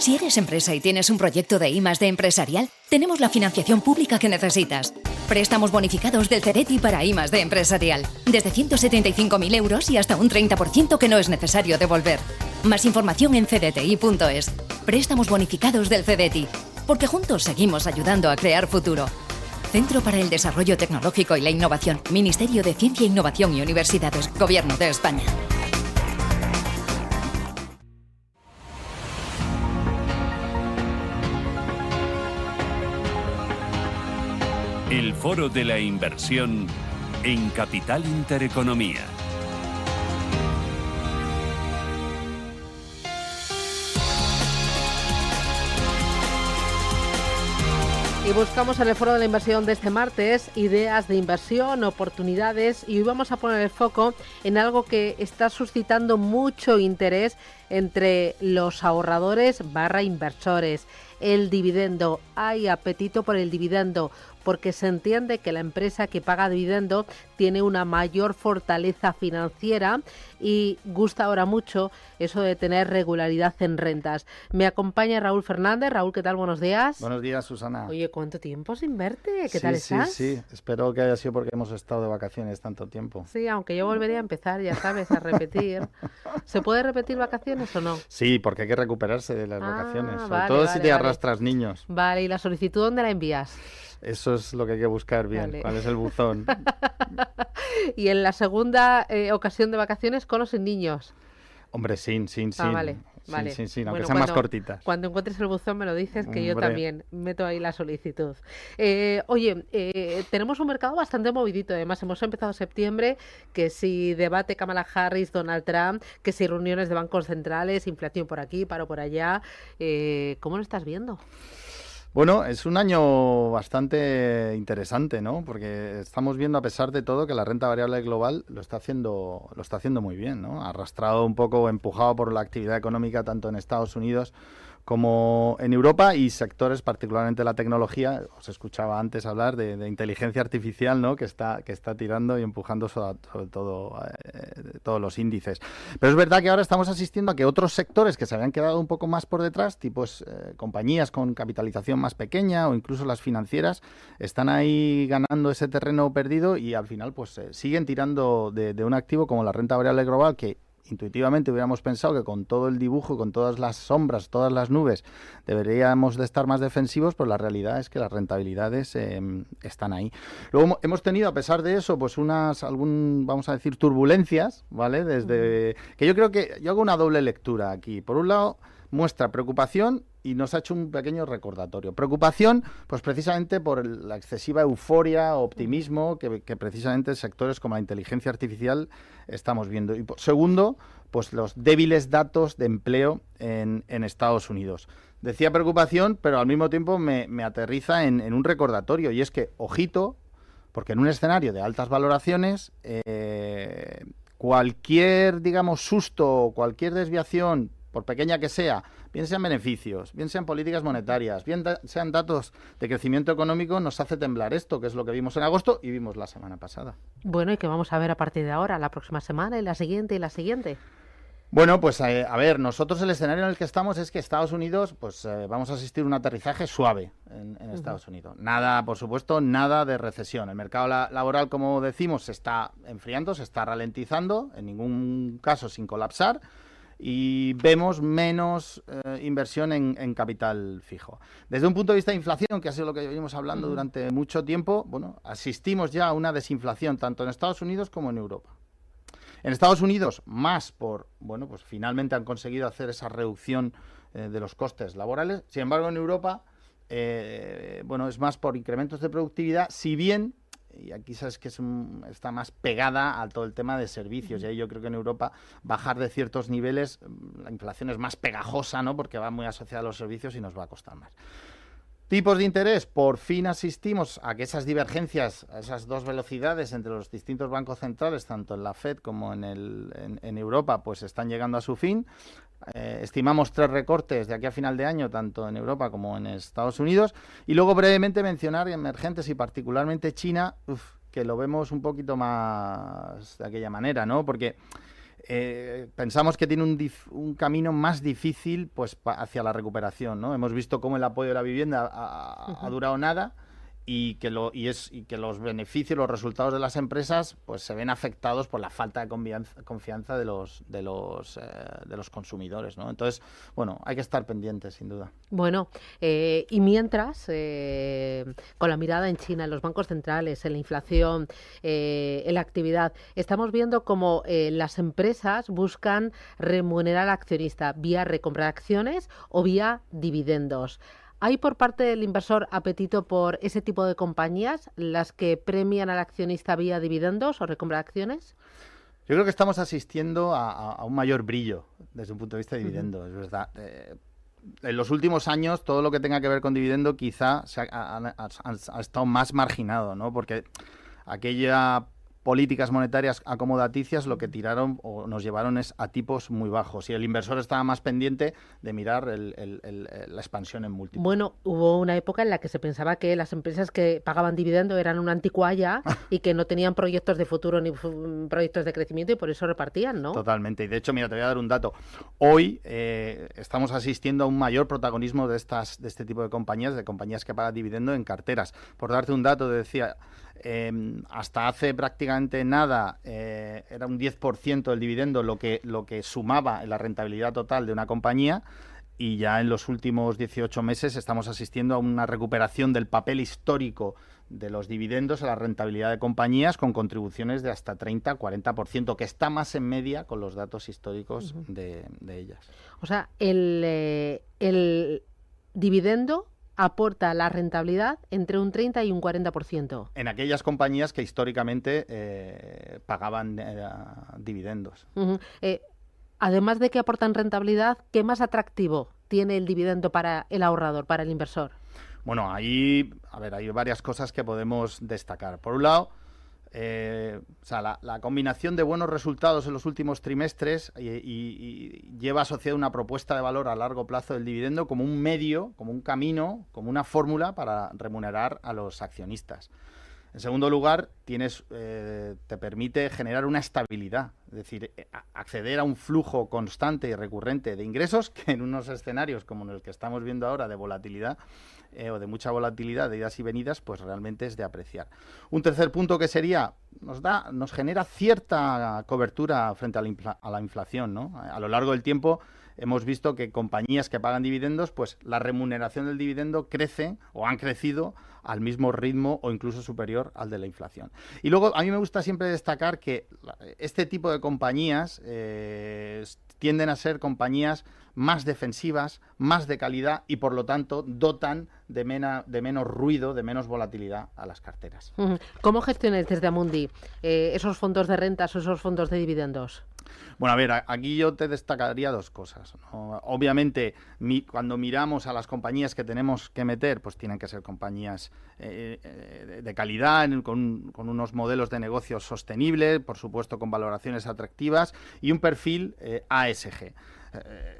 Si eres empresa y tienes un proyecto de I+D empresarial, tenemos la financiación pública que necesitas. Préstamos bonificados del CEDETI para I+D empresarial. Desde 175.000 euros y hasta un 30% que no es necesario devolver. Más información en cdti.es. Préstamos bonificados del CEDETI. Porque juntos seguimos ayudando a crear futuro. Centro para el Desarrollo Tecnológico y la Innovación. Ministerio de Ciencia, Innovación y Universidades. Gobierno de España. El Foro de la Inversión en Capital Intereconomía. Y buscamos en el Foro de la Inversión de este martes ideas de inversión, oportunidades, y hoy vamos a poner el foco en algo que está suscitando mucho interés entre los ahorradores / inversores. El dividendo. Hay apetito por el dividendo porque se entiende que la empresa que paga dividendo tiene una mayor fortaleza financiera y gusta ahora mucho eso de tener regularidad en rentas. Me acompaña Raúl Fernández. Raúl, ¿qué tal? Buenos días. Buenos días, Susana. Oye, ¿cuánto tiempo sin verte? ¿Qué tal estás? Sí. Espero que haya sido porque hemos estado de vacaciones tanto tiempo. Sí, aunque yo volvería a empezar, ya sabes, a repetir. ¿Se puede repetir vacaciones o no? Sí, porque hay que recuperarse de las vacaciones. Sobre vale, todo vale, si te arrastras niños. Vale, ¿y la solicitud dónde la envías? Eso es lo que hay que buscar bien. Vale. ¿Cuál es el buzón? Y en la segunda ocasión de vacaciones, con o sin niños. Hombre, sin. Vale. Sí, aunque Bueno, sean más cortitas. Cuando encuentres el buzón me lo dices, que yo Hombre. también meto ahí la solicitud. Tenemos un mercado bastante movidito. Además, hemos empezado septiembre, que si debate Kamala Harris, Donald Trump, que si reuniones de bancos centrales, inflación por aquí, paro por allá. ¿Cómo lo estás viendo? Bueno, es un año bastante interesante, ¿no? Porque estamos viendo, a pesar de todo, que la renta variable global lo está haciendo muy bien, ¿no? Arrastrado un poco, empujado por la actividad económica tanto en Estados Unidos como en Europa y sectores, particularmente la tecnología. Os escuchaba antes hablar de inteligencia artificial, ¿no? que está tirando y empujando sobre todo todos los índices. Pero es verdad que ahora estamos asistiendo a que otros sectores que se habían quedado un poco más por detrás, tipo compañías con capitalización más pequeña o incluso las financieras, están ahí ganando ese terreno perdido y al final pues siguen tirando de un activo como la renta variable global, que intuitivamente hubiéramos pensado que con todo el dibujo, con todas las sombras, todas las nubes, deberíamos de estar más defensivos, pero la realidad es que las rentabilidades están ahí. Luego hemos tenido, a pesar de eso, pues vamos a decir, turbulencias, ¿vale? Desde que yo creo que yo hago una doble lectura aquí. Por un lado, muestra preocupación y nos ha hecho un pequeño recordatorio. Preocupación, pues precisamente por la excesiva euforia, optimismo que precisamente sectores como la inteligencia artificial estamos viendo. Y segundo, pues los débiles datos de empleo en Estados Unidos. Decía preocupación, pero al mismo tiempo me aterriza en un recordatorio, y es que, ojito, porque en un escenario de altas valoraciones, cualquier, digamos, susto, cualquier desviación, por pequeña que sea, bien sean beneficios, bien sean políticas monetarias, bien sean datos de crecimiento económico, nos hace temblar esto, que es lo que vimos en agosto y vimos la semana pasada. Bueno, ¿y qué vamos a ver a partir de ahora, la próxima semana y la siguiente y la siguiente? Bueno, pues a ver, nosotros el escenario en el que estamos es que Estados Unidos, pues vamos a asistir a un aterrizaje suave en Estados Unidos. Nada, por supuesto, nada de recesión. El mercado laboral, como decimos, se está enfriando, se está ralentizando, en ningún caso sin colapsar. Y vemos menos inversión en capital fijo. Desde un punto de vista de inflación, que ha sido lo que venimos hablando durante mucho tiempo, bueno, asistimos ya a una desinflación tanto en Estados Unidos como en Europa. En Estados Unidos, más por, bueno, pues finalmente han conseguido hacer esa reducción de los costes laborales. Sin embargo, en Europa, bueno, es más por incrementos de productividad, si bien, y aquí sabes que está más pegada a todo el tema de servicios, y ahí yo creo que en Europa bajar de ciertos niveles, la inflación es más pegajosa, ¿no? Porque va muy asociada a los servicios y nos va a costar más. Tipos de interés, por fin asistimos a que esas divergencias, a esas dos velocidades entre los distintos bancos centrales, tanto en la FED como en Europa, pues están llegando a su fin. Estimamos 3 recortes de aquí a final de año, tanto en Europa como en Estados Unidos. Y luego brevemente mencionar emergentes y particularmente China, que lo vemos un poquito más de aquella manera, ¿no? Porque pensamos que tiene un camino más difícil pues hacia la recuperación, ¿no? Hemos visto cómo el apoyo de la vivienda ha durado nada y que los beneficios, los resultados de las empresas pues se ven afectados por la falta de confianza de los consumidores, ¿no? Entonces, bueno, hay que estar pendientes, sin duda. Bueno, y mientras, con la mirada en China, en los bancos centrales, en la inflación, en la actividad, estamos viendo cómo las empresas buscan remunerar al accionista vía recompra de acciones o vía dividendos. ¿Hay por parte del inversor apetito por ese tipo de compañías, las que premian al accionista vía dividendos o recompra de acciones? Yo creo que estamos asistiendo a un mayor brillo desde un punto de vista de dividendos, es verdad. En los últimos años, todo lo que tenga que ver con dividendo quizá ha estado más marginado, ¿no? Porque aquella políticas monetarias acomodaticias lo que tiraron o nos llevaron es a tipos muy bajos y el inversor estaba más pendiente de mirar la expansión en múltiples. Bueno, hubo una época en la que se pensaba que las empresas que pagaban dividendo eran una anticuaya y que no tenían proyectos de futuro ni proyectos de crecimiento y por eso repartían, ¿no? Totalmente. Y de hecho, mira, te voy a dar un dato. Hoy estamos asistiendo a un mayor protagonismo de este tipo de compañías que pagan dividendo en carteras. Por darte un dato, te decía, hasta hace prácticamente nada era un 10% del dividendo lo que sumaba en la rentabilidad total de una compañía, y ya en los últimos 18 meses estamos asistiendo a una recuperación del papel histórico de los dividendos a la rentabilidad de compañías con contribuciones de hasta 30-40%, que está más en media con los datos históricos de ellas. O sea, el dividendo aporta la rentabilidad entre un 30 y un 40%. En aquellas compañías que históricamente pagaban dividendos. Además de que aportan rentabilidad, ¿qué más atractivo tiene el dividendo para el ahorrador, para el inversor? Bueno, ahí, hay varias cosas que podemos destacar. Por un lado, la combinación de buenos resultados en los últimos trimestres y lleva asociada una propuesta de valor a largo plazo del dividendo como un medio, como un camino, como una fórmula para remunerar a los accionistas. En segundo lugar, te permite generar una estabilidad, es decir, acceder a un flujo constante y recurrente de ingresos que en unos escenarios como en el que estamos viendo ahora de volatilidad o de mucha volatilidad, de idas y venidas, pues realmente es de apreciar. Un tercer punto que sería, nos genera cierta cobertura frente a la inflación, ¿no? A lo largo del tiempo hemos visto que compañías que pagan dividendos, pues la remuneración del dividendo crece o han crecido al mismo ritmo o incluso superior al de la inflación. Y luego a mí me gusta siempre destacar que este tipo de compañías tienden a ser compañías más defensivas, más de calidad y por lo tanto dotan de menos ruido, de menos volatilidad a las carteras. ¿Cómo gestionáis desde Amundi esos fondos de rentas o esos fondos de dividendos? Bueno, a ver, aquí yo te destacaría dos cosas, ¿no? Obviamente, cuando miramos a las compañías que tenemos que meter, pues tienen que ser compañías de calidad, con unos modelos de negocio sostenibles, por supuesto con valoraciones atractivas y un perfil ASG.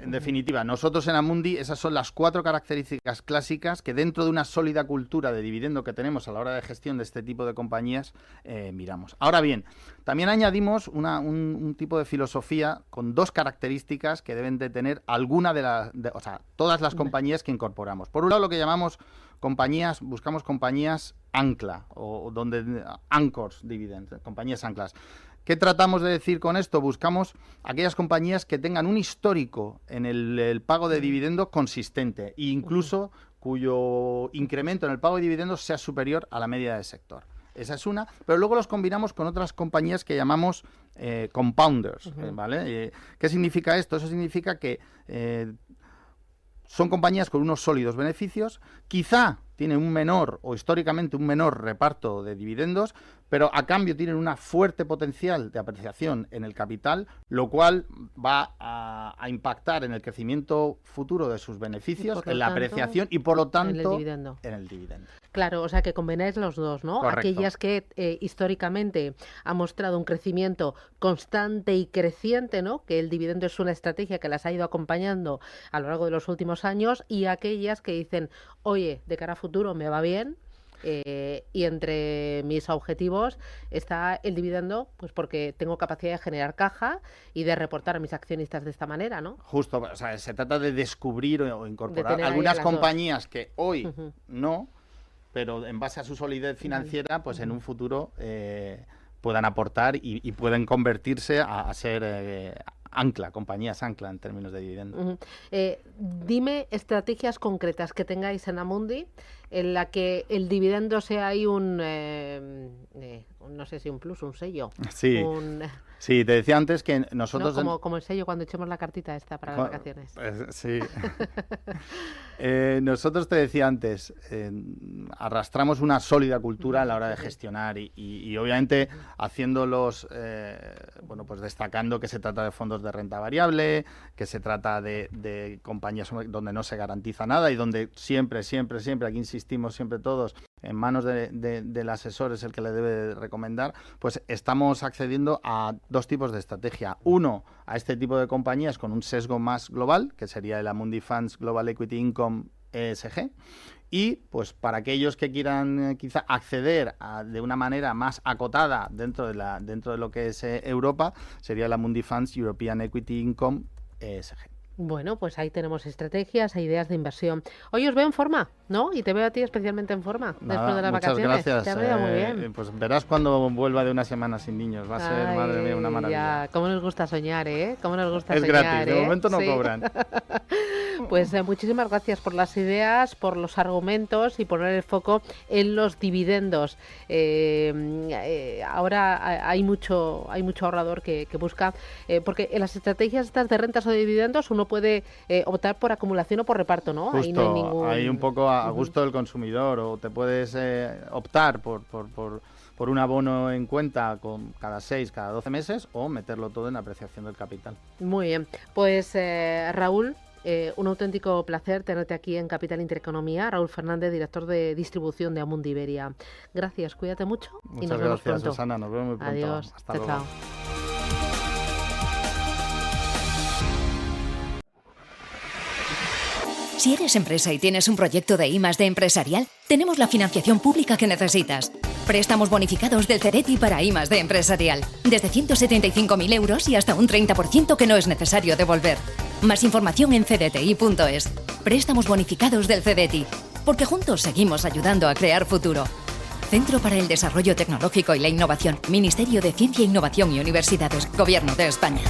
En definitiva, nosotros en Amundi esas son las 4 características clásicas que dentro de una sólida cultura de dividendo que tenemos a la hora de gestión de este tipo de compañías miramos. Ahora bien, también añadimos un tipo de filosofía con 2 características que deben de tener todas las compañías que incorporamos. Por un lado, lo que llamamos buscamos compañías ancla o donde anchors dividend, compañías anclas. ¿Qué tratamos de decir con esto? Buscamos aquellas compañías que tengan un histórico en el pago de dividendos consistente e incluso cuyo incremento en el pago de dividendos sea superior a la media del sector. Esa es una, pero luego los combinamos con otras compañías que llamamos compounders, ¿vale? ¿Qué significa esto? Eso significa que son compañías con unos sólidos beneficios, quizá tienen un menor o históricamente un menor reparto de dividendos, pero a cambio tienen una fuerte potencial de apreciación en el capital, lo cual va a impactar en el crecimiento futuro de sus beneficios, en la apreciación y por lo tanto en el dividendo. Claro, o sea que combináis los dos, ¿no? Correcto. Aquellas que históricamente han mostrado un crecimiento constante y creciente, ¿no? Que el dividendo es una estrategia que las ha ido acompañando a lo largo de los últimos años, y aquellas que dicen, oye, de cara a futuro me va bien, Y entre mis objetivos está el dividendo, pues porque tengo capacidad de generar caja y de reportar a mis accionistas de esta manera, ¿no? Justo, o sea, se trata de descubrir o incorporar tener ahí algunas a las compañías que hoy no, pero en base a su solidez financiera, pues en un futuro puedan aportar y pueden convertirse a ser compañías ancla en términos de dividendo. Dime estrategias concretas que tengáis en Amundi en la que el dividendo sea ahí un, no sé si un plus, un sello. Sí. Sí, te decía antes que nosotros... ¿No? Como el sello cuando echemos la cartita esta para las vacaciones. Sí. Nosotros, te decía antes, arrastramos una sólida cultura a la hora de gestionar y obviamente haciéndolos, bueno, pues destacando que se trata de fondos de renta variable, que se trata de compañías donde no se garantiza nada y donde siempre, aquí insistimos siempre todos, en manos del asesor es el que le debe recomendar, pues estamos accediendo a dos tipos de estrategia. Uno, a este tipo de compañías con un sesgo más global, que sería el Amundi Funds Global Equity Income ESG, y pues para aquellos que quieran quizá acceder de una manera más acotada dentro de lo que es Europa, sería el Amundi Funds European Equity Income ESG. Bueno, pues ahí tenemos estrategias e ideas de inversión. Hoy os veo en forma, ¿no? Y te veo a ti especialmente en forma después de las vacaciones. Muchas gracias. Te veo muy bien. Pues verás cuando vuelva de una semana sin niños. Va a ser, madre mía, una maravilla. Ya, cómo nos gusta soñar, ¿eh? Cómo nos gusta soñar, gratis, de momento no cobran. Pues muchísimas gracias por las ideas, por los argumentos y poner el foco en los dividendos. Ahora hay mucho ahorrador que busca, porque en las estrategias estas de rentas o de dividendos uno puede optar por acumulación o por reparto, ¿no? Justo, ahí no hay ningún... ahí un poco a gusto del consumidor, o te puedes optar por un abono en cuenta cada 6, cada 12 meses, o meterlo todo en apreciación del capital. Muy bien, pues Raúl, un auténtico placer tenerte aquí en Capital Intereconomía. Raúl Fernández, director de distribución de Amundi Iberia. Gracias, cuídate mucho y nos vemos pronto. Muchas gracias, Susana, nos vemos muy pronto. Adiós, hasta luego. Chao. Si eres empresa y tienes un proyecto de I+D empresarial, tenemos la financiación pública que necesitas. Préstamos bonificados del CEDETI para I+D empresarial. Desde 175.000 euros y hasta un 30% que no es necesario devolver. Más información en cdti.es. Préstamos bonificados del CEDETI. Porque juntos seguimos ayudando a crear futuro. Centro para el Desarrollo Tecnológico y la Innovación. Ministerio de Ciencia, Innovación y Universidades. Gobierno de España.